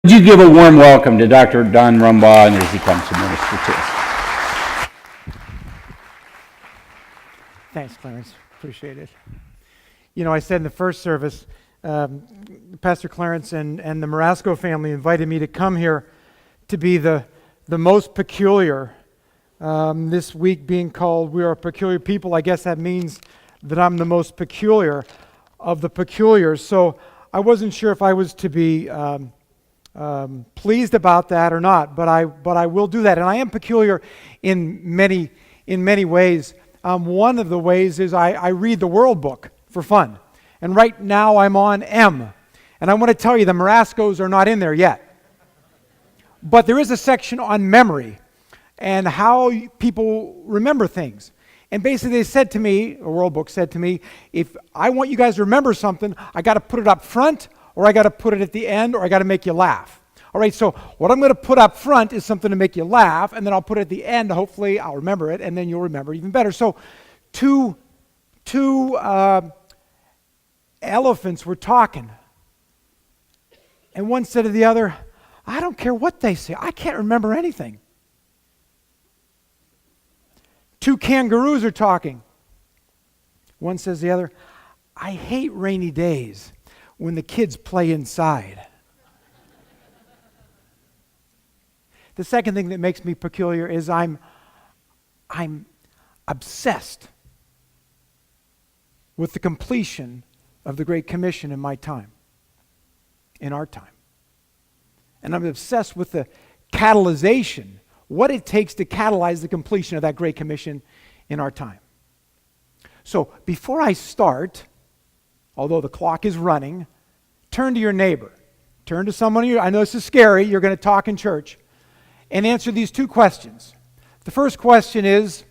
Would you give a warm welcome to Dr. Don Rumbaugh as he comes to minister to us? Thanks, Clarence. Appreciate it. You know, I said in the first service, Pastor Clarence and the Marasco family invited me to come here to be the most peculiar. This week being called We Are a Peculiar People, I guess that means that I'm the most peculiar of the peculiars. So I wasn't sure if I was to be pleased about that or not, but I will do that. And I am peculiar in many ways. One of the ways is I read the World Book for fun. And right now I'm on M. And I want to tell you the Marascos are not in there yet. But there is a section on memory and how people remember things. And basically they said to me, a World Book said to me, if I want you guys to remember something, I got to put it up front, or I got to put it at the end, or I got to make you laugh. All right, so what I'm going to put up front is something to make you laugh, and then I'll put it at the end. Hopefully I'll remember it, and then you'll remember even better. So two elephants were talking. And one said to the other, I don't care what they say. I can't remember anything. Two kangaroos are talking. One says to the other, I hate rainy days when the kids play inside. The second thing that makes me peculiar is I'm obsessed with the completion of the Great Commission in my time, in our time. And I'm obsessed with the catalyzation, what it takes to catalyze the completion of that Great Commission in our time. So before I start, although the clock is running, turn to your neighbor. Turn to someone you, I know this is scary, you're going to talk in church, and answer these two questions. The first question is,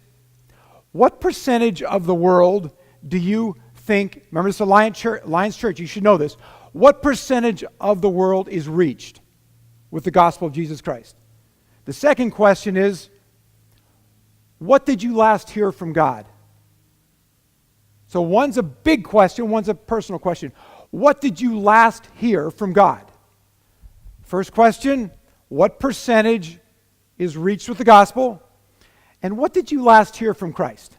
what percentage of the world do you think, remember this is Alliance Church, you should know this, what percentage of the world is reached with the gospel of Jesus Christ? The second question is, what did you last hear from God? So one's a big question, one's a personal question. What did you last hear from God? First question, what percentage is reached with the gospel? And what did you last hear from Christ?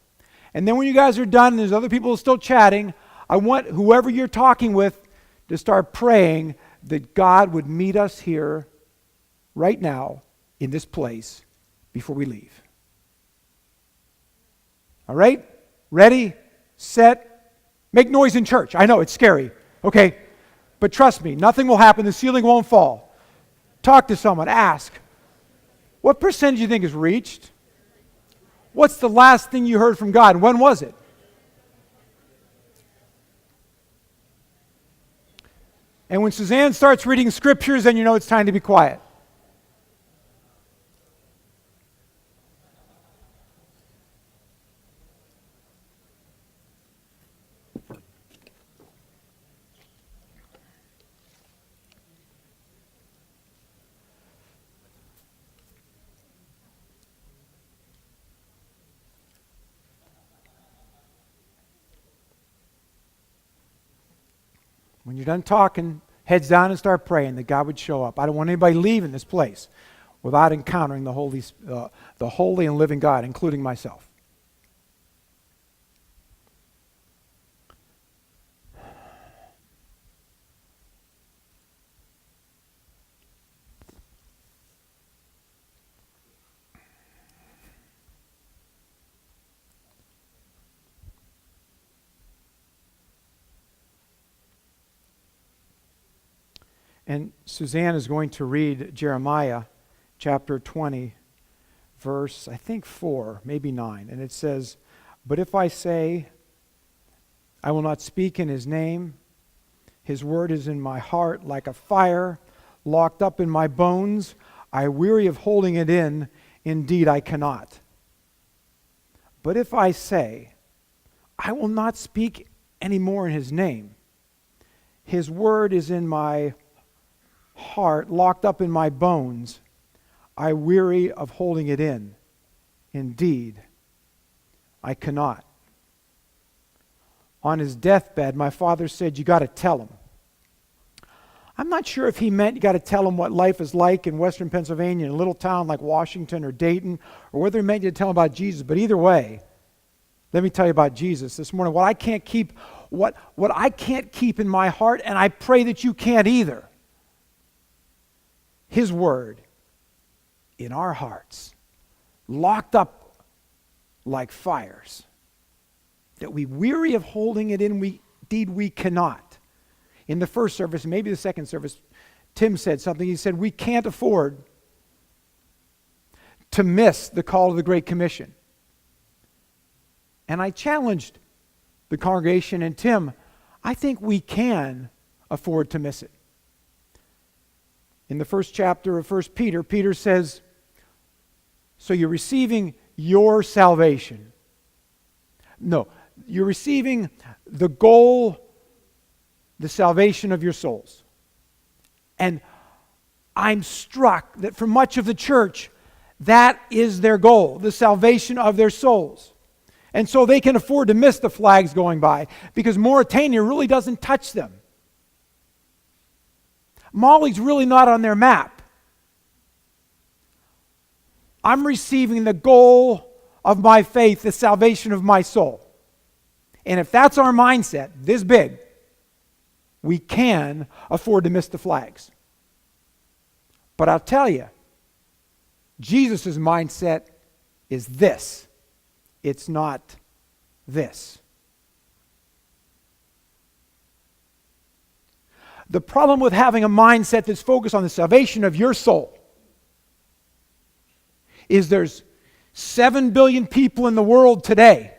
And then when you guys are done and there's other people still chatting, I want whoever you're talking with to start praying that God would meet us here right now in this place before we leave. All right? Ready? Set? Make noise in church. I know, it's scary. Okay? But trust me, nothing will happen. The ceiling won't fall. Talk to someone. Ask. What percentage do you think is reached? What's the last thing you heard from God? When was it? And when Suzanne starts reading scriptures, then you know it's time to be quiet. When you're done talking, heads down and start praying that God would show up. I don't want anybody leaving this place without encountering the holy and living God, including myself. And Suzanne is going to read Jeremiah chapter 20, verse, I think 4, maybe 9. And it says, but if I say, I will not speak in his name, his word is in my heart like a fire, locked up in my bones, I weary of holding it in, indeed I cannot. But if I say, I will not speak anymore in his name, his word is in my heart, locked up in my bones, I weary of holding it in. Indeed, I cannot. On his deathbed, my father said, you got to tell him. I'm not sure if he meant you got to tell them what life is like in Western Pennsylvania, in a little town like Washington or Dayton, or whether he meant you to tell them about Jesus. But either way, let me tell you about Jesus this morning. What I can't keep in my heart, and I pray that you can't either, His Word in our hearts, locked up like fires, that we weary of holding it in, indeed we cannot. In the first service, maybe the second service, Tim said something. He said, we can't afford to miss the call of the Great Commission. And I challenged the congregation, and Tim, I think we can afford to miss it. In the first chapter of 1 Peter, Peter says, so you're receiving your salvation. No, you're receiving the goal, the salvation of your souls. And I'm struck that for much of the church, that is their goal, the salvation of their souls. And so they can afford to miss the flags going by because Mauritania really doesn't touch them. Mali's really not on their map. I'm receiving the goal of my faith, the salvation of my soul. And if that's our mindset, this big, we can afford to miss the flags. But I'll tell you, Jesus' mindset is this. It's not this. The problem with having a mindset that's focused on the salvation of your soul is there's 7 billion people in the world today,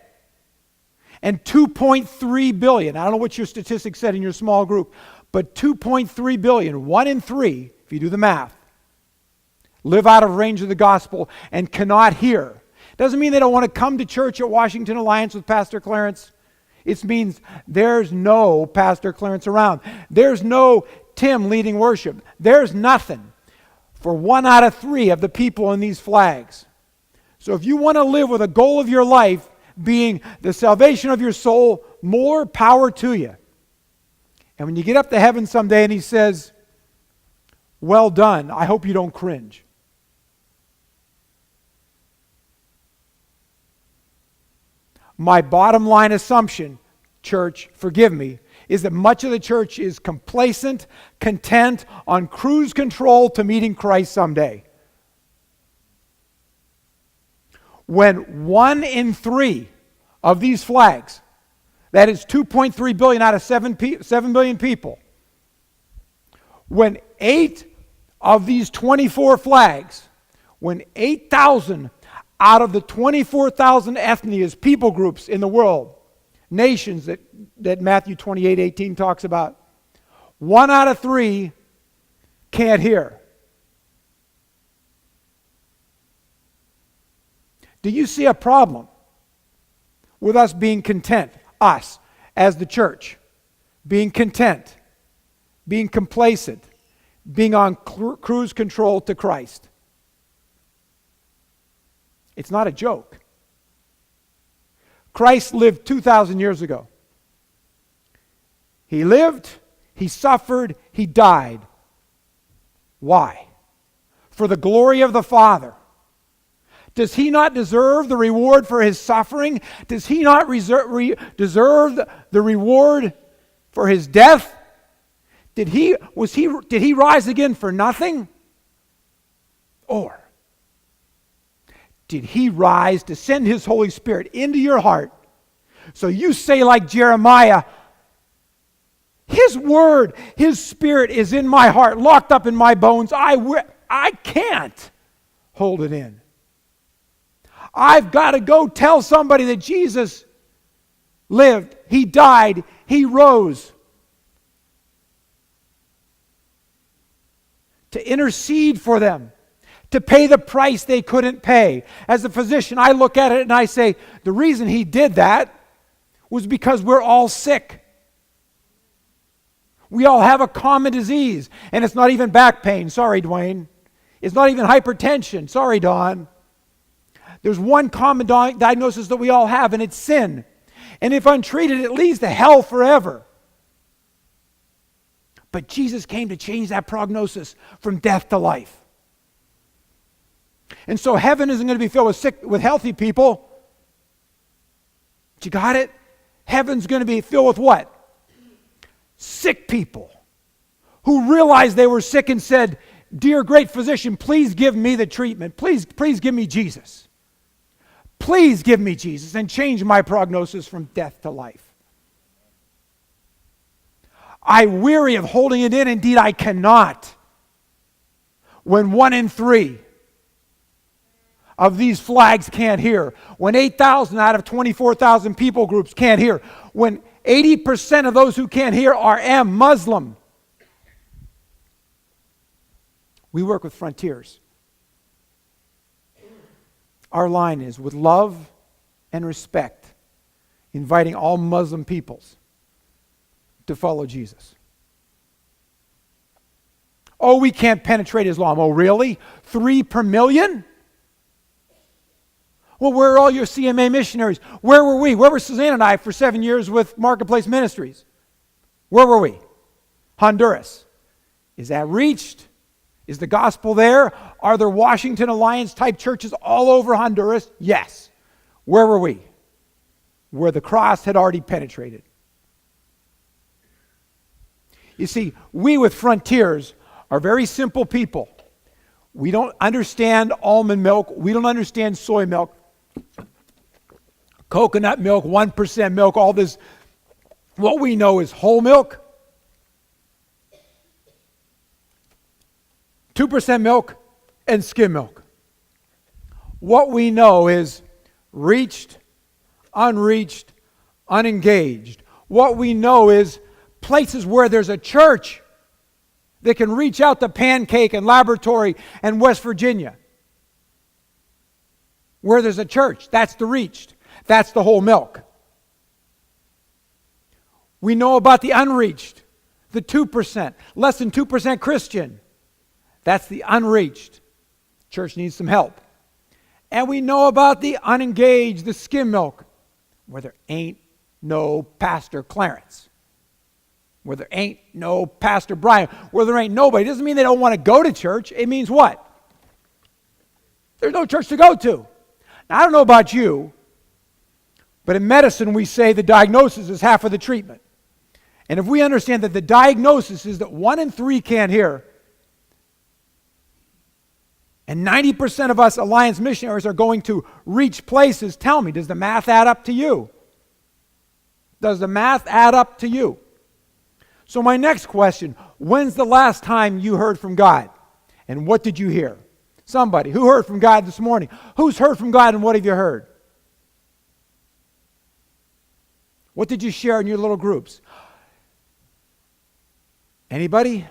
and 2.3 billion, I don't know what your statistics said in your small group, but 2.3 billion, 1 in 3, if you do the math, live out of range of the gospel and cannot hear. Doesn't mean they don't want to come to church at Washington Alliance with Pastor Clarence. It means there's no Pastor Clarence around. There's no Tim leading worship. There's nothing for 1 out of 3 of the people in these flags. So if you want to live with a goal of your life being the salvation of your soul, more power to you. And when you get up to heaven someday and He says, well done, I hope you don't cringe. My bottom line assumption, church, forgive me, is that much of the church is complacent, content, on cruise control to meeting Christ someday. When 1 in 3 of these flags, that is 2.3 billion out of 7 billion people, when 8 of these 24 flags, when 8,000 out of the 24,000 ethnias, people groups in the world, nations that Matthew 28:18 talks about, 1 out of 3 can't hear. Do you see a problem with us being content, us as the church, being content, being complacent, being on cruise control to Christ? It's not a joke. Christ lived 2,000 years ago. He lived, He suffered, He died. Why? For the glory of the Father. Does He not deserve the reward for His suffering? Does He not deserve the reward for His death? Did He rise again for nothing? Or did He rise to send His Holy Spirit into your heart so you say like Jeremiah, His Word, His Spirit is in my heart, locked up in my bones. I can't hold it in. I've got to go tell somebody that Jesus lived, He died, He rose. To intercede for them, to pay the price they couldn't pay. As a physician, I look at it and I say, the reason He did that was because we're all sick. We all have a common disease, and it's not even back pain. Sorry, Dwayne. It's not even hypertension. Sorry, Don. There's one common diagnosis that we all have, and it's sin. And if untreated, it leads to hell forever. But Jesus came to change that prognosis from death to life. And so heaven isn't going to be filled with healthy people. You got it? Heaven's going to be filled with what? Sick people who realized they were sick and said, "Dear great physician, please give me the treatment. Please give me Jesus. Please give me Jesus and change my prognosis from death to life. I weary of holding it in. Indeed, I cannot. When 1 in 3 of these flags can't hear, when 8,000 out of 24,000 people groups can't hear, when 80% of those who can't hear are Muslim. We work with Frontiers. Our line is with love and respect, inviting all Muslim peoples to follow Jesus. Oh, we can't penetrate Islam. Oh, really? 3 per million? Well, where are all your CMA missionaries? Where were we? Where were Suzanne and I for 7 years with Marketplace Ministries? Where were we? Honduras. Is that reached? Is the gospel there? Are there Washington Alliance type churches all over Honduras? Yes. Where were we? Where the cross had already penetrated. You see, we with Frontiers are very simple people. We don't understand almond milk. We don't understand soy milk. Coconut milk, 1% milk, all this. What we know is whole milk, 2% milk, and skim milk. What we know is reached, unreached, unengaged. What we know is places where there's a church that can reach out to Pancake and Laboratory and West Virginia. Where there's a church, that's the reached. That's the whole milk. We know about the unreached, the 2%, less than 2% Christian. That's the unreached. Church needs some help. And we know about the unengaged, the skim milk, where there ain't no Pastor Clarence, where there ain't no Pastor Brian, where there ain't nobody. It doesn't mean they don't want to go to church. It means what? There's no church to go to. Now, I don't know about you, but in medicine we say the diagnosis is half of the treatment. And if we understand that the diagnosis is that 1 in 3 can't hear, and 90% of us Alliance missionaries are going to reach places, tell me, does the math add up to you? Does the math add up to you? So my next question, when's the last time you heard from God? And what did you hear? Somebody. Who heard from God this morning? Who's heard from God and what have you heard? What did you share in your little groups? Anybody?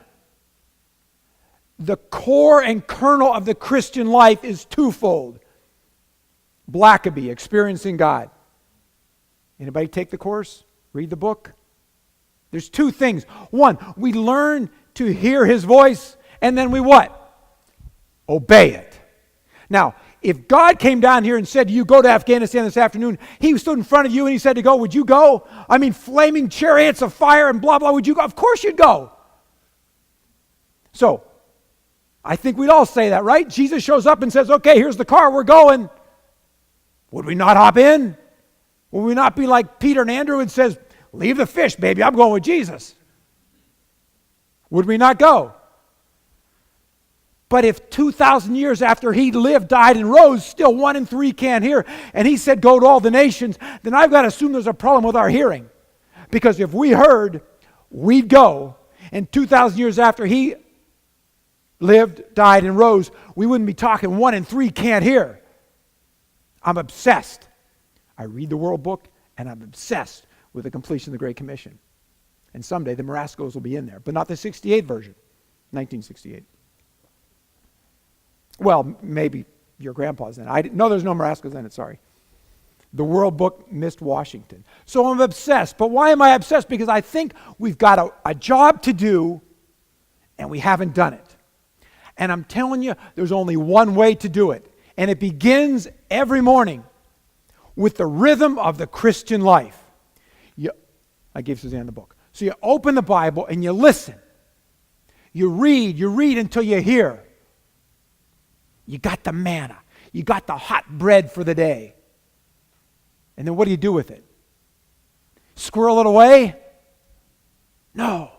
The core and kernel of the Christian life is twofold. Blackaby, experiencing God. Anybody take the course? Read the book? There's 2 things. 1, we learn to hear His voice, and then we what? Obey it. Now, if God came down here and said, you go to Afghanistan this afternoon, He stood in front of you and He said to go, would you go? I mean, flaming chariots of fire and blah, blah, would you go? Of course you'd go. So, I think we'd all say that, right? Jesus shows up and says, okay, here's the car, we're going. Would we not hop in? Would we not be like Peter and Andrew and says, leave the fish, baby, I'm going with Jesus? Would we not go? But if 2,000 years after He lived, died, and rose, still 1 in 3 can't hear, and He said go to all the nations, then I've got to assume there's a problem with our hearing. Because if we heard, we'd go, and 2,000 years after He lived, died, and rose, we wouldn't be talking 1 in 3 can't hear. I'm obsessed. I read the World Book, and I'm obsessed with the completion of the Great Commission. And someday the Marascos will be in there, but not the 68 version, 1968. Well, maybe your grandpa's in it. No, there's no Marascos in it, sorry. The World Book missed Washington. So I'm obsessed. But why am I obsessed? Because I think we've got a job to do, and we haven't done it. And I'm telling you, there's only one way to do it. And it begins every morning with the rhythm of the Christian life. I gave Suzanne the book. So you open the Bible and you listen. You read until you hear. You got the manna. You got the hot bread for the day. And then what do you do with it? Squirrel it away? No.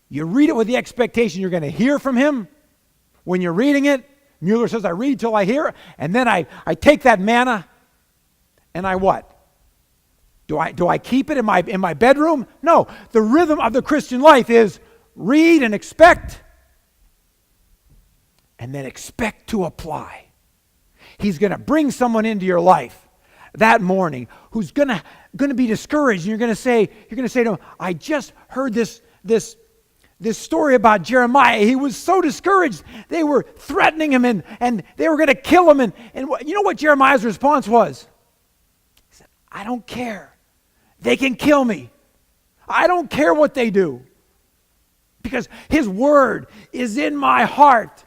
You read it with the expectation you're going to hear from him. When you're reading it, Mueller says, I read till I hear, and then I take that manna, and I what? Do I keep it in my bedroom? No. The rhythm of the Christian life is read and expect, and then expect to apply. He's going to bring someone into your life that morning who's going to be discouraged, and you're going to say to him, I just heard this story about Jeremiah. He was so discouraged. They were threatening him and they were going to kill him. And you know what Jeremiah's response was? He said, I don't care. They can kill me. I don't care what they do. Because his word is in my heart,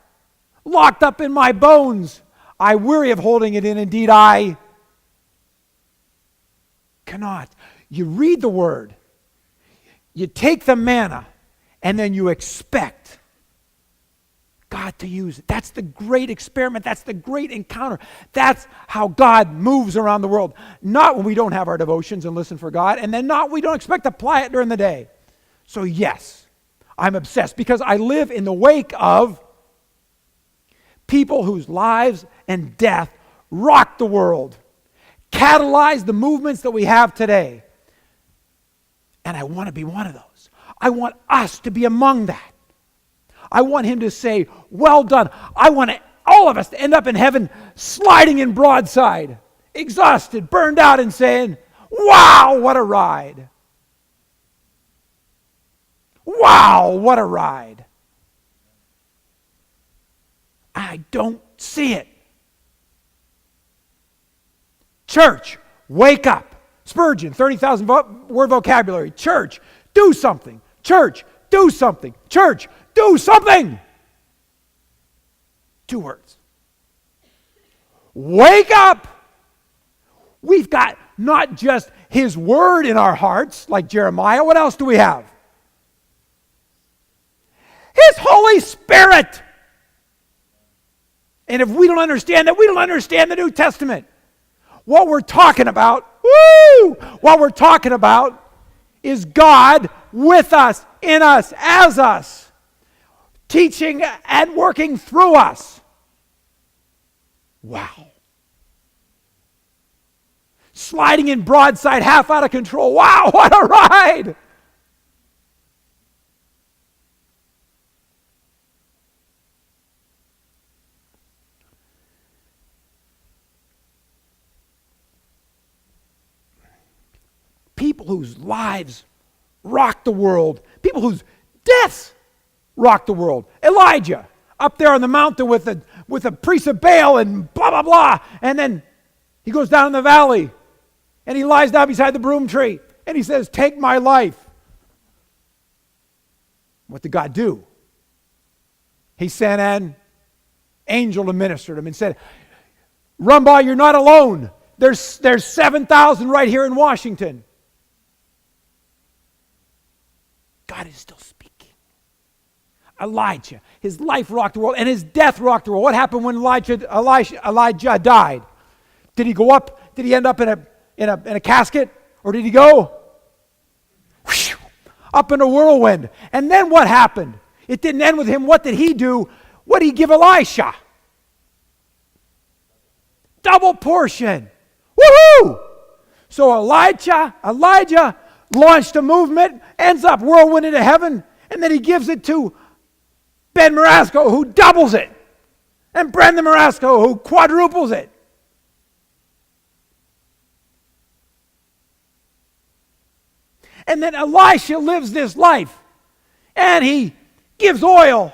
locked up in my bones. I weary of holding it in. Indeed, I cannot. You read the word. You take the manna. And then you expect God to use it. That's the great experiment. That's the great encounter. That's how God moves around the world. Not when we don't have our devotions and listen for God, and then not we don't expect to apply it during the day. So yes, I'm obsessed because I live in the wake of people whose lives and death rocked the world, catalyzed the movements that we have today. And I want to be one of those. I want us to be among that. I want him to say, well done. I want all of us to end up in heaven sliding in broadside, exhausted, burned out, and saying, wow, what a ride. Wow, what a ride. I don't see it. Church, wake up. Spurgeon, 30,000 word vocabulary. Church, do something. Church, do something. Church, do something. 2 words. Wake up. We've got not just his word in our hearts, like Jeremiah. What else do we have? His Holy Spirit. And if we don't understand that, we don't understand the New Testament. What we're talking about, what we're talking about is God with us, in us, as us, teaching and working through us. Wow. Sliding in broadside, half out of control. Wow, what a ride! People whose lives rock the world, people whose deaths rock the world. Elijah, up there on the mountain with the priest of Baal and blah, blah, blah. And then he goes down in the valley and he lies down beside the broom tree and he says, take my life. What did God do? He sent an angel to minister to him and said, Rumbaugh, you're not alone. There's 7,000 right here in Washington. God is still speaking. Elijah, his life rocked the world and his death rocked the world. What happened when Elijah died? Did he go up? Did he end up in a casket? Or did he go up in a whirlwind? And then what happened? It didn't end with him. What did he do? What did he give Elisha? Double portion. Woohoo! So Elijah launched a movement, ends up whirlwind into heaven, and then he gives it to Ben Marasco, who doubles it, and Brendan Marasco, who quadruples it. And then Elisha lives this life, and he gives oil,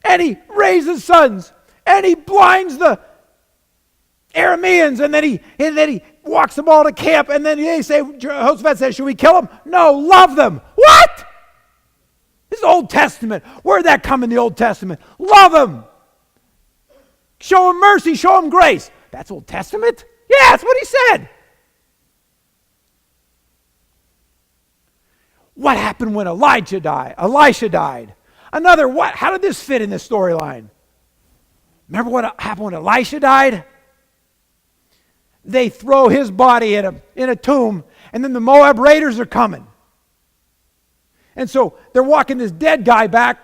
and he raises sons, and he blinds the Arameans, and then he walks them all to camp, and then they say, Jehoshaphat says, should we kill them? No, love them. What? This is Old Testament. Where'd that come in the Old Testament? Love them. Show them mercy, show them grace. That's Old Testament? Yeah, that's what he said. What happened when Elisha died? Another what? How did this fit in this storyline? Remember what happened when Elisha died? They throw his body in a tomb, and then the Moab raiders are coming. And so they're walking this dead guy back,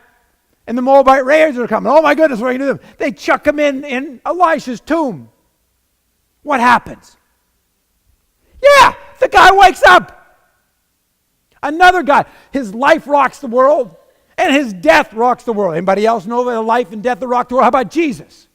and the Moabite raiders are coming. Oh my goodness, what are you going to do? They chuck him in Elisha's tomb. What happens? Yeah, the guy wakes up. Another guy, his life rocks the world, and his death rocks the world. Anybody else know the life and death that rocked the world? How about Jesus?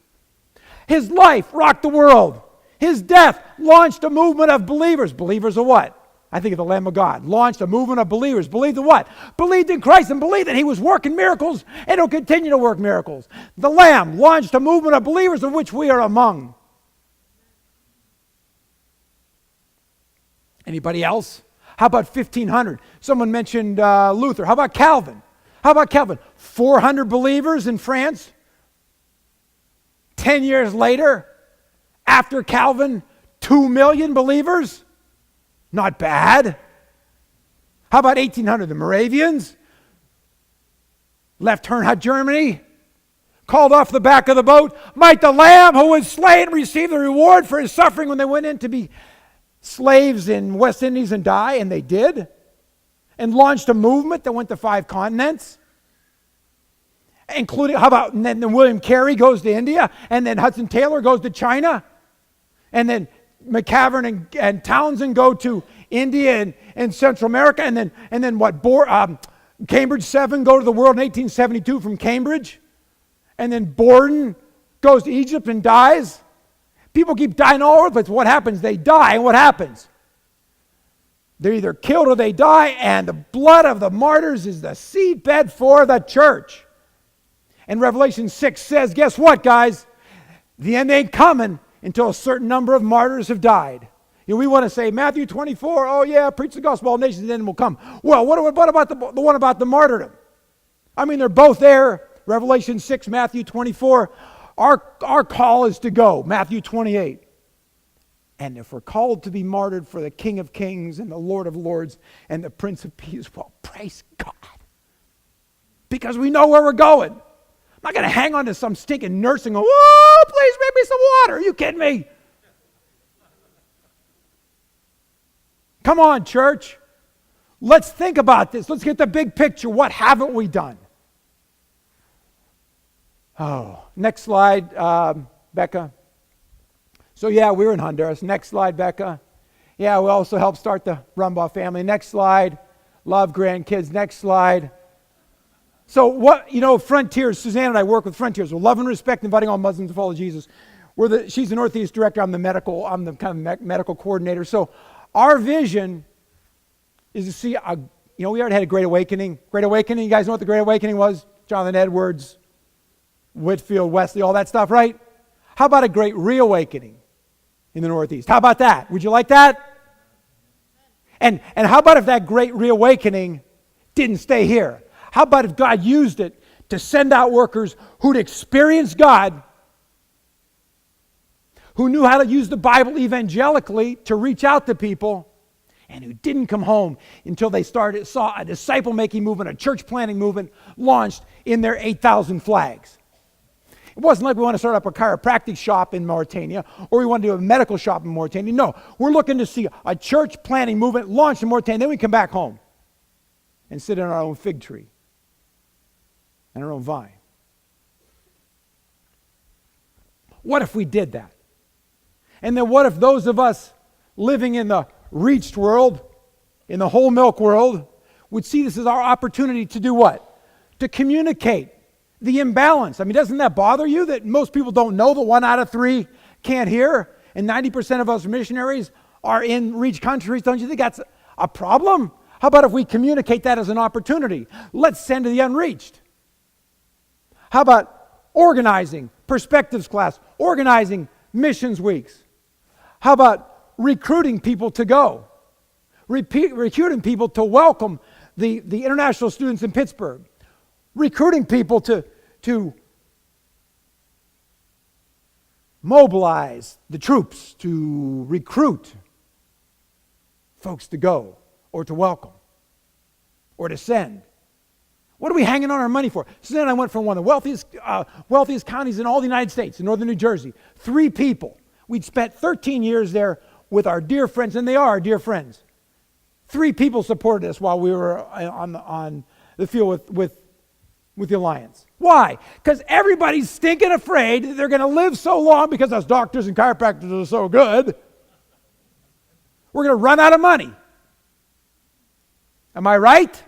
His life rocked the world. His death launched a movement of believers. Believers of what? I think of the Lamb of God. Launched a movement of believers. Believed in what? Believed in Christ and believed that he was working miracles and he'll continue to work miracles. The Lamb launched a movement of believers of which we are among. Anybody else? How about 1500? Someone mentioned Luther. How about Calvin? How about Calvin? 400 believers in France. 10 years later, after Calvin, 2 million believers. Not bad. How about 1800? The Moravians left Herrnhut, Germany, called off the back of the boat, might the Lamb who was slain receive the reward for his suffering when they went in to be slaves in West Indies and die, and they did, and launched a movement that went to 5 continents, including, how about, and then William Carey goes to India, and then Hudson Taylor goes to China, and then McCavern and Townsend go to India and Central America, and then what? Cambridge 7 go to the world in 1872 from Cambridge, and then Borden goes to Egypt and dies. People keep dying all over the place. What happens? They die, and what happens? They're either killed or they die, and the blood of the martyrs is the seedbed for the church. And Revelation 6 says, guess what, guys? The end ain't coming until a certain number of martyrs have died. You know, we want to say, Matthew 24, oh yeah, preach the gospel, all nations, the end will come. Well, what about the one about the martyrdom? I mean, they're both there. Revelation 6, Matthew 24. Our call is to go, Matthew 28. And if we're called to be martyred for the King of Kings and the Lord of Lords and the Prince of Peace, well, praise God. Because we know where we're going. I'm not going to hang on to some stinking nursing home. Oh, please make me some water. Are you kidding me? Come on, church. Let's think about this. Let's get the big picture. What haven't we done? Oh, next slide, Becca. So yeah, we were in Honduras. Next slide, Becca. Yeah, we also helped start the Rumbaugh family. Next slide. Love grandkids. Next slide. So what, Frontiers, Suzanne and I work with Frontiers. We're love and respect, inviting all Muslims to follow Jesus. She's the Northeast director, I'm the kind of medical coordinator. So our vision is to see, we already had a Great Awakening. Great Awakening, you guys know what the Great Awakening was? Jonathan Edwards, Whitfield, Wesley, all that stuff, right? How about a Great Reawakening in the Northeast? How about that? Would you like that? And how about if that Great Reawakening didn't stay here? How about if God used it to send out workers who'd experienced God, who knew how to use the Bible evangelically to reach out to people, and who didn't come home until they saw a disciple-making movement, a church-planting movement launched in their 8,000 flags. It wasn't like we want to start up a chiropractic shop in Mauritania, or we want to do a medical shop in Mauritania. No, we're looking to see a church-planting movement launched in Mauritania, then we come back home and sit in our own fig tree and our own vine. What if we did that? And then what if those of us living in the reached world, in the whole milk world, would see this as our opportunity to do what? To communicate the imbalance. I mean, doesn't that bother you that most people don't know that 1 out of 3 can't hear, and 90% of us missionaries are in reached countries? Don't you think that's a problem? How about if we communicate that as an opportunity? Let's send to the unreached. How about organizing perspectives class, organizing missions weeks? How about recruiting people to go? Recruiting people to welcome the international students in Pittsburgh. Recruiting people to mobilize the troops, to recruit folks to go or to welcome or to send. What are we hanging on our money for? So then I went from one of the wealthiest counties in all the United States, in northern New Jersey. 3 people. We'd spent 13 years there with our dear friends, and they are our dear friends. 3 people supported us while we were on the field with the Alliance. Why? Because everybody's stinking afraid that they're going to live so long because us doctors and chiropractors are so good. We're going to run out of money. Am I right?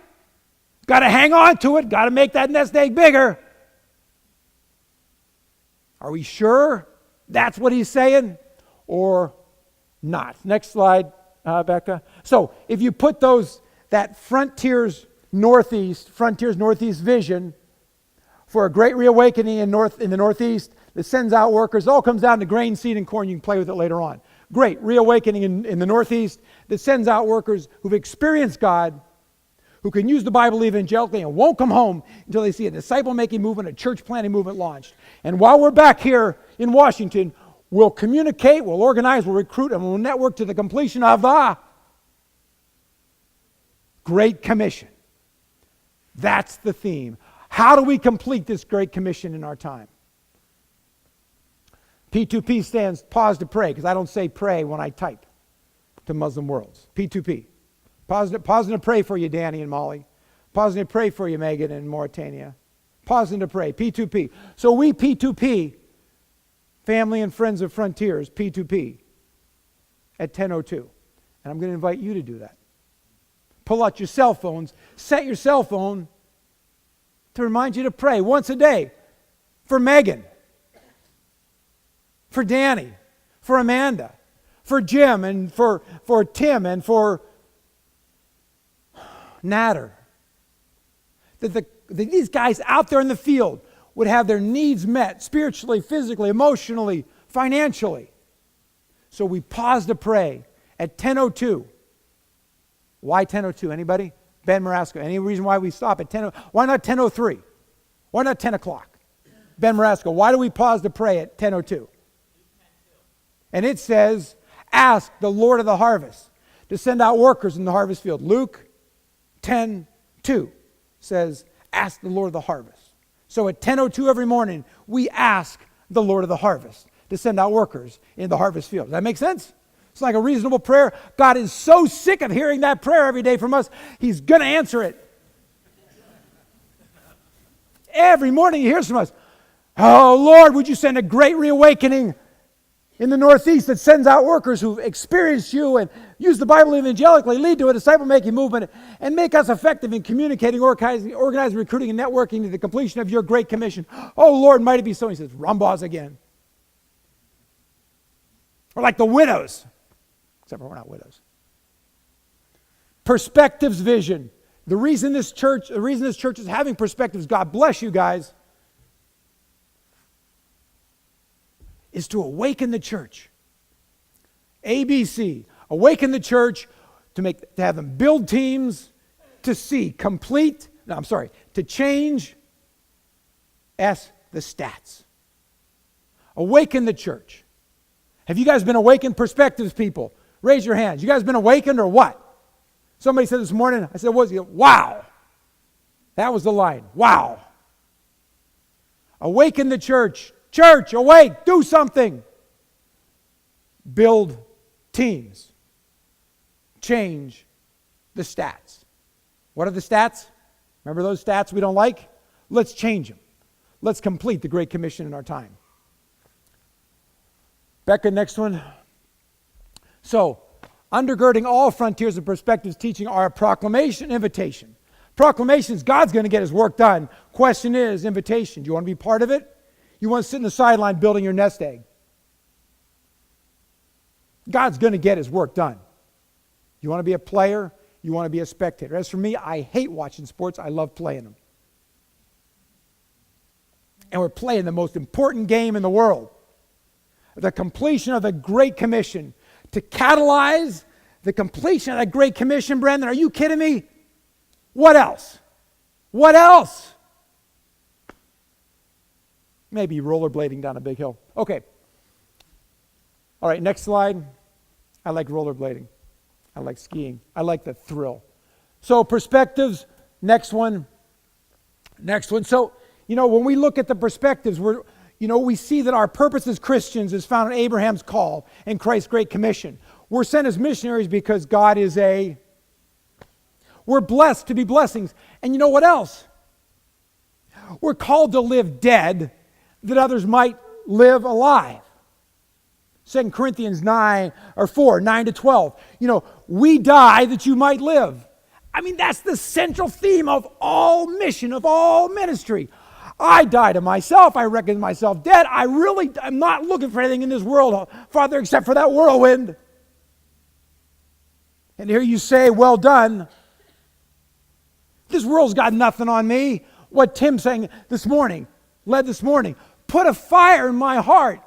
Got to hang on to it. Got to make that nest egg bigger. Are we sure that's what he's saying or not? Next slide, Becca. So if you put that Frontiers Northeast vision for a great reawakening in the Northeast that sends out workers, it all comes down to grain, seed, and corn. You can play with it later on. Great reawakening in the Northeast that sends out workers who've experienced God, who can use the Bible evangelically and won't come home until they see a disciple-making movement, a church-planting movement launched. And while we're back here in Washington, we'll communicate, we'll organize, we'll recruit, and we'll network to the completion of the Great Commission. That's the theme. How do we complete this Great Commission in our time? P2P stands pause to pray, because I don't say pray when I type to Muslim worlds. P2P. Pausing to pray for you, Danny and Molly. Pausing to pray for you, Megan and Mauritania. Pausing to pray. P2P. So we P2P, family and friends of Frontiers, P2P, at 10:02. And I'm going to invite you to do that. Pull out your cell phones. Set your cell phone to remind you to pray once a day for Megan, for Danny, for Amanda, for Jim, and for Tim, and for Natter. That these guys out there in the field would have their needs met spiritually, physically, emotionally, financially. So we pause to pray at 10:02. Why 10:02? Anybody? Ben Marasco. Any reason why we stop at 10:02? Why not 10:03? Why not 10 o'clock? Ben Marasco. Why do we pause to pray at 10:02? And it says, ask the Lord of the harvest to send out workers in the harvest field. Luke 10:2 says, ask the Lord of the harvest. So at 10:02 every morning, we ask the Lord of the harvest to send out workers in the harvest field. Does that make sense? It's like a reasonable prayer. God is so sick of hearing that prayer every day from us, He's going to answer it. Every morning He hears from us. Oh, Lord, would you send a great reawakening in the Northeast that sends out workers who've experienced you and use the Bible evangelically, lead to a disciple-making movement, and make us effective in communicating, organizing, recruiting, and networking to the completion of your Great Commission. Oh, Lord, might it be so. He says, Rumbaughs again. Or like the widows. Except for we're not widows. Perspectives vision. The reason this church is having perspectives, God bless you guys, is to awaken the church. ABC, awaken the church to have them build teams, to change the stats. Awaken the church. Have you guys been awakened? Perspectives people, raise your hands. You guys been awakened or what? Somebody said this morning, I said, what was it? Wow. That was the line. Wow. Awaken the church. Church, awake, do something. Build teams. Change the stats. What are the stats? Remember those stats we don't like? Let's change them. Let's complete the Great Commission in our time. Becca, next one. So, undergirding all Frontiers and Perspectives teaching are a proclamation, invitation. Proclamations, God's going to get His work done. Question is, invitation. Do you want to be part of it? You want to sit in the sideline building your nest egg? God's going to get His work done. You want to be a player? You want to be a spectator? As for me, I hate watching sports. I love playing them. And we're playing the most important game in the world. The completion of the Great Commission. To catalyze the completion of that Great Commission, Brendan, are you kidding me? What else? What else? Maybe rollerblading down a big hill. Okay. All right, next slide. I like rollerblading. I like skiing. I like the thrill. So perspectives, next one. Next one. So, when we look at the perspectives, we see that our purpose as Christians is found in Abraham's call and Christ's Great Commission. We're sent as missionaries because God is we're blessed to be blessings. And you know what else? We're called to live dead that others might live alive. 2 Corinthians 4, 9 to 12. We die that you might live. I mean, that's the central theme of all mission, of all ministry. I die to myself. I reckon myself dead. I'm not looking for anything in this world, Father, except for that whirlwind. And here you say, well done. This world's got nothing on me. What Tim sang this morning, put a fire in my heart.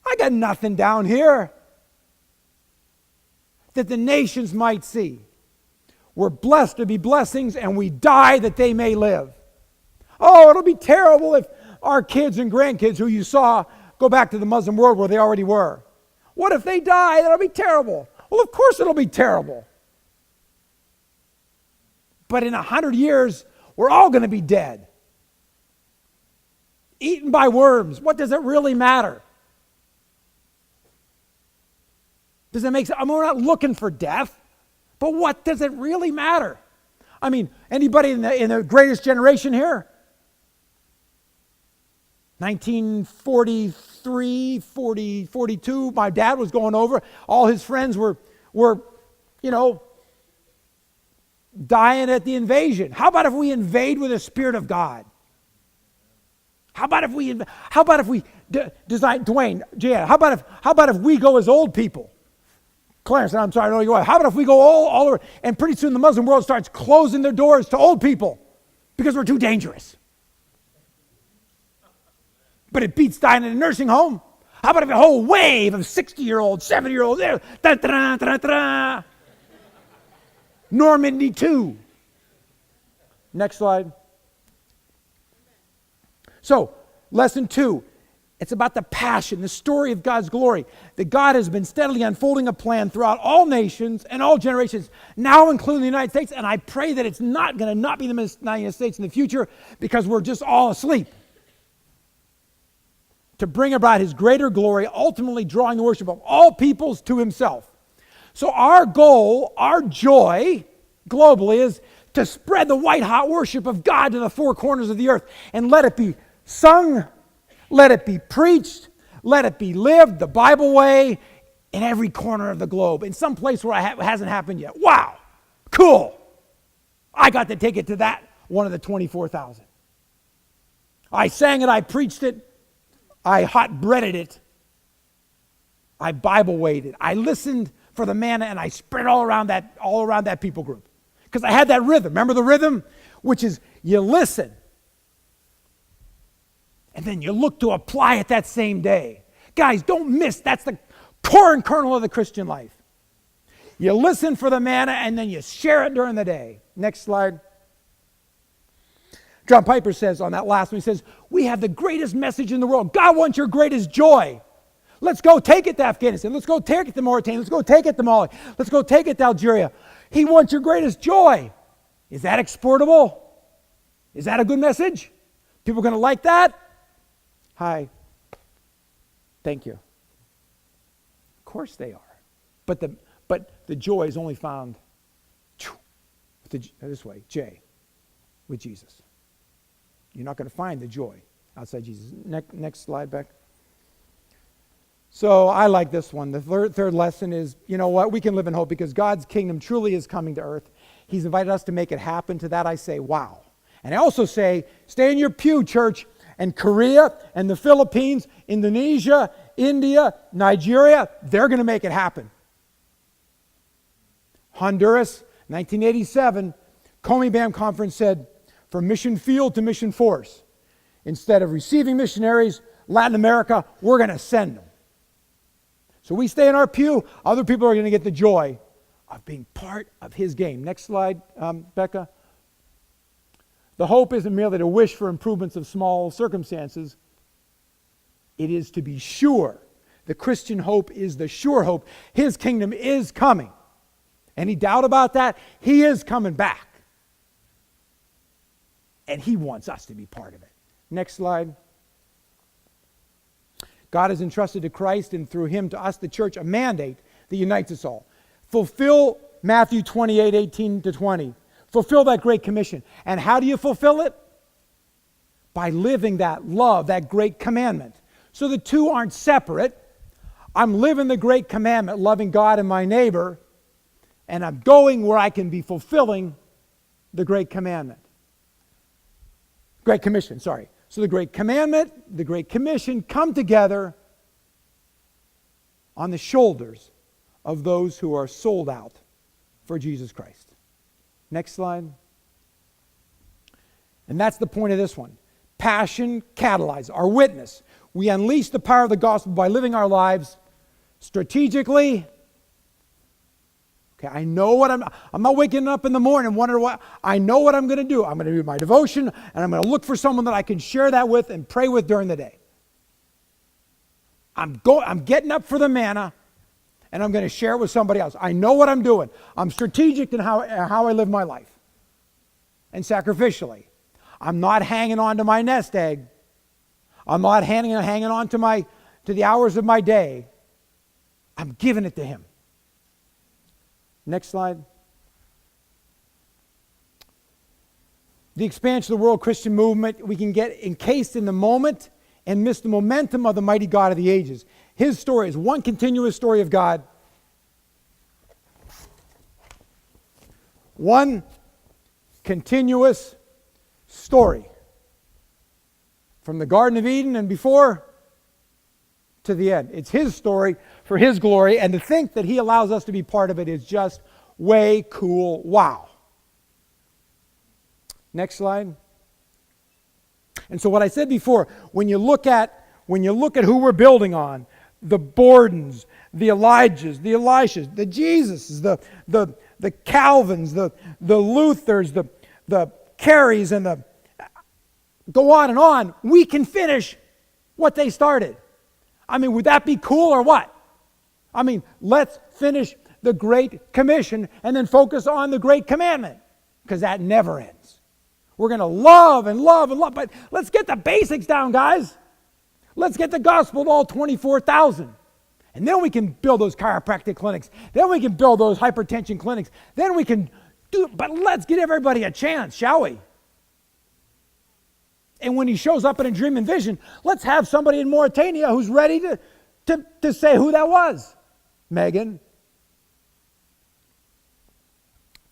I got nothing down here that the nations might see. We're blessed to be blessings, and we die that they may live. Oh, it'll be terrible if our kids and grandkids who you saw go back to the Muslim world where they already were. What if they die? That'll be terrible. Well, of course it'll be terrible. But in 100 years, we're all going to be dead. Eaten by worms. What does it really matter? Does it make sense? We're not looking for death, but what does it really matter? I mean, anybody in the greatest generation here? 1943, 42, my dad was going over. All his friends were dying at the invasion. How about if we invade with the Spirit of God? How about if we design, Dwayne, Jan, how about if we go as old people? Clarence, I'm sorry, I know you are. How about if we go all over, and pretty soon the Muslim world starts closing their doors to old people because we're too dangerous. But it beats dying in a nursing home. How about if a whole wave of 60-year-olds, 70-year-olds, Normandy 2. Next slide. So, lesson 2. It's about the passion, the story of God's glory. That God has been steadily unfolding a plan throughout all nations and all generations, now including the United States. And I pray that it's not going to not be the United States in the future because we're just all asleep. To bring about his greater glory, ultimately drawing the worship of all peoples to himself. So our goal, our joy, globally, is to spread the white-hot worship of God to the four corners of the earth. And let it be sung, let it be preached, let it be lived the Bible way in every corner of the globe. In some place where it hasn't happened yet. Wow, cool. I got to take it to that one of the 24,000. I sang it, I preached it, I hot breaded it, I Bible waited, I listened for the manna, and I spread all around that people group. Because I had that rhythm. Remember the rhythm? Which is you listen, and then you look to apply it that same day. Guys, don't miss. That's the core and kernel of the Christian life. You listen for the manna, and then you share it during the day. Next slide. John Piper says on that last one, he says, we have the greatest message in the world. God wants your greatest joy. Let's go take it to Afghanistan. Let's go take it to Mauritania. Let's go take it to Mali. Let's go take it to Algeria. He wants your greatest joy. Is that exportable? Is that a good message? People going to like that? Hi. Thank you. Of course they are. But the joy is only found this way, J, with Jesus. You're not going to find the joy outside Jesus. Next slide, Beck. So I like this one. The third lesson is, you know what? We can live in hope because God's kingdom truly is coming to earth. He's invited us to make it happen. To that I say, wow. And I also say, stay in your pew, church. And Korea and the Philippines, Indonesia, India, Nigeria, they're going to make it happen. Honduras, 1987, Comey-Bam Conference said, from mission field to mission force. Instead of receiving missionaries, Latin America, we're going to send them. So we stay in our pew, other people are going to get the joy of being part of his game. Next slide, Becca. The hope isn't merely to wish for improvements of small circumstances. It is to be sure. The Christian hope is the sure hope. His kingdom is coming. Any doubt about that? He is coming back. And he wants us to be part of it. Next slide. God has entrusted to Christ and through him to us, the church, a mandate that unites us all. Fulfill Matthew 28:18-20. Fulfill that great commission. And how do you fulfill it? By living that love, that great commandment. So the two aren't separate. I'm living the great commandment, loving God and my neighbor, and I'm going where I can be fulfilling the great commandment. Great commission, sorry. So the great commandment, the great commission come together on the shoulders of those who are sold out for Jesus Christ. Next slide. And that's the point of this one. Passion catalyzes our witness. We unleash the power of the gospel by living our lives strategically. Okay, I know what I'm not waking up in the morning wondering what, I know what I'm going to do. I'm going to do my devotion, and I'm going to look for someone that I can share that with and pray with during the day. I'm getting up for the manna, and I'm going to share it with somebody else. I know what I'm doing. I'm strategic in how I live my life, and sacrificially. I'm not hanging on to my nest egg. I'm not hanging on to the hours of my day. I'm giving it to him. Next slide. The expansion of the world Christian movement, we can get encased in the moment and miss the momentum of the mighty God of the ages. His story is one continuous story of God. One continuous story. From the Garden of Eden and before to the end. It's his story for his glory, and to think that he allows us to be part of it is just way cool. Wow. Next slide. And so what I said before, when you look at who we're building on, the Bordens, the Elijahs, the Elishas, the Jesuses, the Calvins, the Luthers, the Careys, and the go on, we can finish what they started. I mean, would that be cool or what? I mean, let's finish the Great Commission and then focus on the Great Commandment, because that never ends. We're going to love and love and love, but let's get the basics down, guys. Let's get the gospel to all 24,000. And then we can build those chiropractic clinics. Then we can build those hypertension clinics. Then we can do, but let's give everybody a chance, shall we? And when he shows up in a dream and vision, let's have somebody in Mauritania who's ready to say who that was. Megan.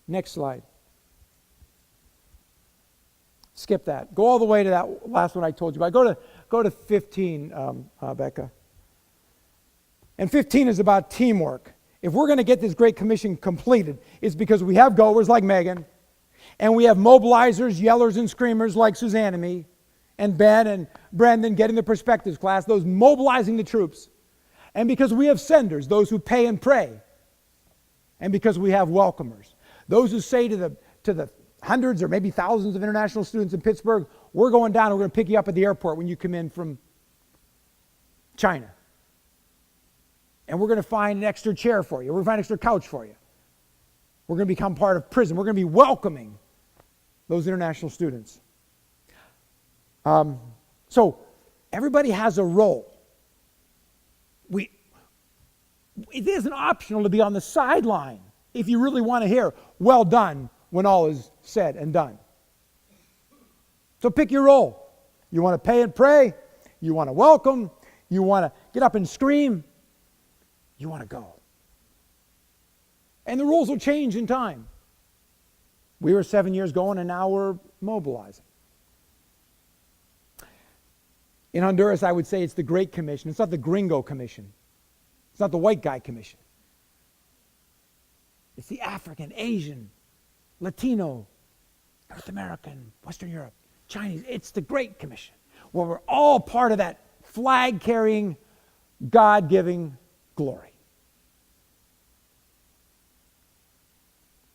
Next slide. Skip that. Go all the way to that last one I told you about. Go to 15, Becca. And 15 is about teamwork. If we're going to get this Great Commission completed, it's because we have goers like Megan, and we have mobilizers, yellers, and screamers like Suzanne and me, and Ben and Brendan getting the perspectives class, those mobilizing the troops. And because we have senders, those who pay and pray. And because we have welcomers, those who say to the hundreds or maybe thousands of international students in Pittsburgh, we're going down and we're going to pick you up at the airport when you come in from China. And we're going to find an extra chair for you. We're going to find an extra couch for you. We're going to become part of prison. We're going to be welcoming those international students. So everybody has a role. It isn't optional to be on the sideline if you really want to hear, well done, when all is said and done. So pick your role. You want to pay and pray. You want to welcome. You want to get up and scream. You want to go. And the rules will change in time. We were 7 years going, and now we're mobilizing. In Honduras, I would say it's the Great Commission. It's not the Gringo Commission. It's not the white guy commission. It's the African, Asian, Latino, North American, Western Europe, Chinese. It's the Great Commission, where we're all part of that flag-carrying, God-giving glory.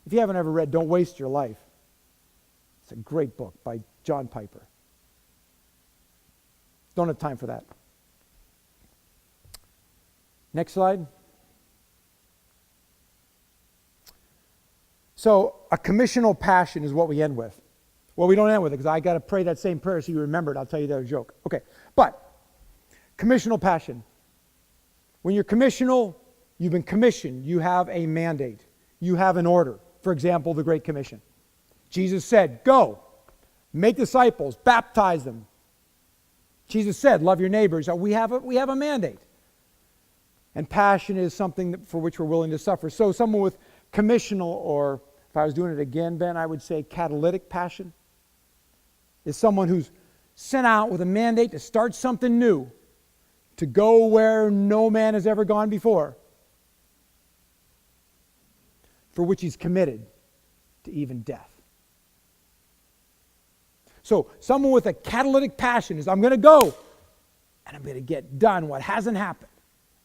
If you haven't ever read Don't Waste Your Life, it's a great book by John Piper. Don't have time for that. Next slide. So a commissional passion is what we end with. Well, we don't end with it because I got to pray that same prayer so you remember it. I'll tell you the other joke. Okay, but commissional passion. When you're commissional, you've been commissioned. You have a mandate. You have an order. For example, the Great Commission. Jesus said, go, make disciples, baptize them. Jesus said, love your neighbors. We have a mandate. And passion is something for which we're willing to suffer. So someone with commissional, or if I was doing it again, Ben, I would say catalytic passion, is someone who's sent out with a mandate to start something new, to go where no man has ever gone before, for which he's committed to even death. So someone with a catalytic passion is, I'm going to go and I'm going to get done what hasn't happened,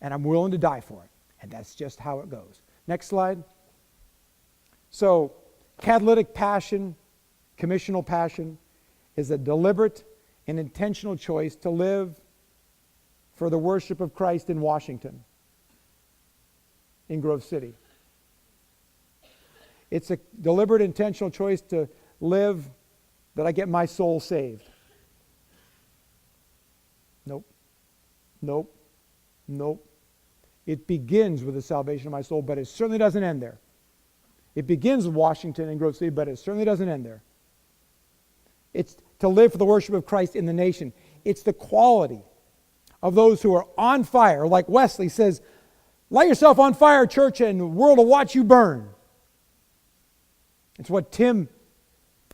and I'm willing to die for it. And that's just how it goes. Next slide. So catalytic passion, commissional passion, is a deliberate and intentional choice to live for the worship of Christ in Washington, in Grove City. It's a deliberate, intentional choice to live that I get my soul saved. Nope. Nope. Nope. It begins with the salvation of my soul, but it certainly doesn't end there. It begins with Washington and Grove City, but it certainly doesn't end there. It's to live for the worship of Christ in the nation. It's the quality of those who are on fire, like Wesley says, light yourself on fire, church, and the world will watch you burn. It's what Tim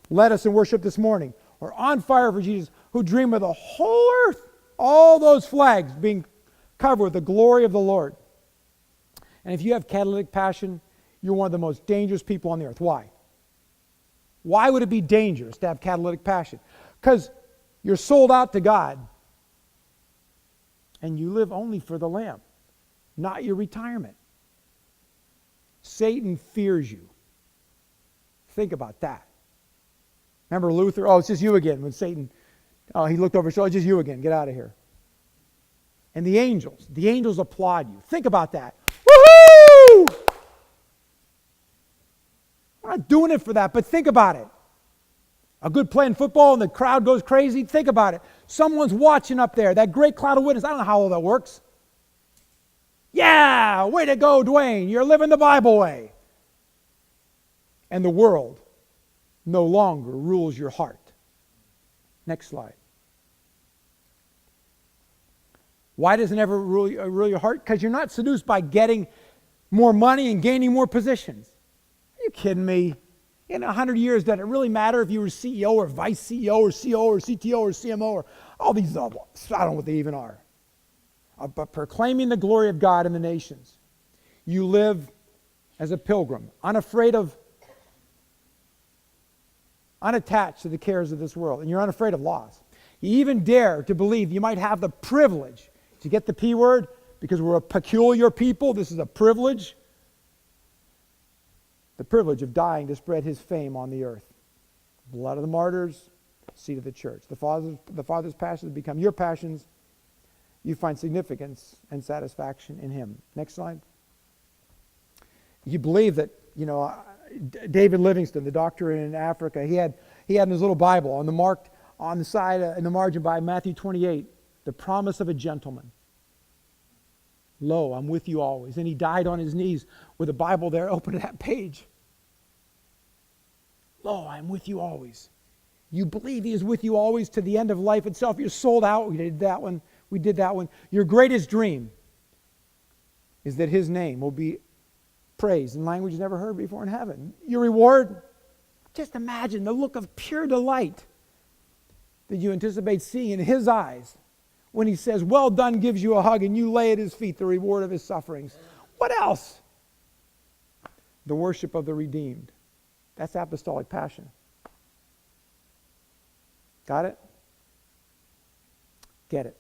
led us in worship this morning. We're on fire for Jesus, who dream of the whole earth, all those flags being covered with the glory of the Lord. And if you have catalytic passion, you're one of the most dangerous people on the earth. Why? Why would it be dangerous to have catalytic passion? Because you're sold out to God, and you live only for the Lamb, not your retirement. Satan fears you. Think about that. Remember Luther? Oh, it's just you again. When Satan, he looked over his shoulder, it's just you again. Get out of here. And the angels applaud you. Think about that. Woohoo! We're not doing it for that, but think about it. A good play in football and the crowd goes crazy. Think about it. Someone's watching up there. That great cloud of witness. I don't know how all that works. Yeah, way to go, Dwayne. You're living the Bible way. And the world no longer rules your heart. Next slide. Why doesn't it ever rule your heart? Because you're not seduced by getting more money and gaining more positions. Are you kidding me? In 100 years, does it really matter if you were CEO or vice CEO or CO or CTO or CMO or all these, I don't know what they even are. But proclaiming the glory of God in the nations. You live as a pilgrim, unattached to the cares of this world, and you're unafraid of loss. You even dare to believe you might have the privilege, to get the P word, because we're a peculiar people, this is a privilege, the privilege of dying to spread his fame on the earth. Blood of the martyrs, seed of the church. The Father's passions become your passions. You find significance and satisfaction in him. Next slide. You believe that, David Livingstone, the doctor in Africa, he had in his little Bible on the side in the margin by Matthew 28, the promise of a gentleman. Lo, I'm with you always. And he died on his knees with the Bible there, open to that page. Lo, I'm with you always. You believe he is with you always to the end of life itself. You're sold out. We did that one. Your greatest dream is that his name will be praised in language never heard before in heaven. Your reward, just imagine the look of pure delight that you anticipate seeing in his eyes when he says, well done, gives you a hug, and you lay at his feet the reward of his sufferings. What else? The worship of the redeemed. That's apostolic passion. Got it? Get it.